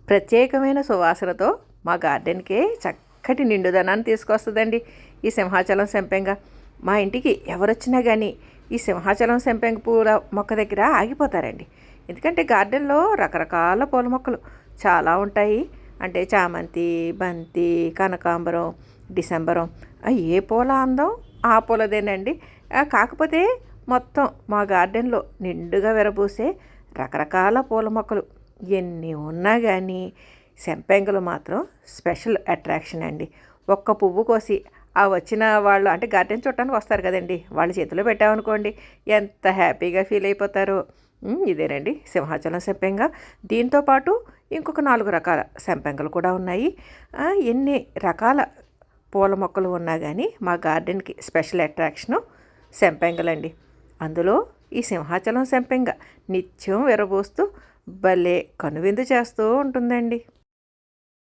ప్రత్యేకమైన సువాసనతో మా గార్డెన్కి చక్కటి నిండుదనాన్ని తీసుకొస్తుందండి ఈ సింహాచలం సంపెంగ. మా ఇంటికి ఎవరొచ్చినా కానీ ఈ సింహాచలం సంపెంగ పూల మొక్క దగ్గర ఆగిపోతారండి. ఎందుకంటే గార్డెన్లో రకరకాల పూల మొక్కలు చాలా ఉంటాయి. అంటే చామంతి, బంతి, కనకాంబరం, డిసెంబరం, ఏ పూల అందం ఆ పూలదేనండి. కాకపోతే మొత్తం మా గార్డెన్లో నిండుగా విరబూసే రకరకాల పూల మొక్కలు ఎన్ని ఉన్నా కానీ సంపెంగలు మాత్రం స్పెషల్ అట్రాక్షన్ అండి. ఒక్క పువ్వు కోసి ఆ వచ్చిన వాళ్ళు అంటే గార్డెన్ చూడటానికి వస్తారు కదండి, వాళ్ళ చేతిలో పెట్టామనుకోండి ఎంత హ్యాపీగా ఫీల్ అయిపోతారో. ఇదేనండి సింహాచలం సంపెంగ. దీంతోపాటు ఇంకొక 4 రకాల సంపెంగలు కూడా ఉన్నాయి. ఎన్ని రకాల పూల మొక్కలు ఉన్నా కానీ మా గార్డెన్కి స్పెషల్ అట్రాక్షను సంపెంగలండి. అందులో ఈ సింహాచలం సంపెంగ నిత్యం విరబూస్తూ భలే కనువిందు చేస్తూ ఉంటుందండి.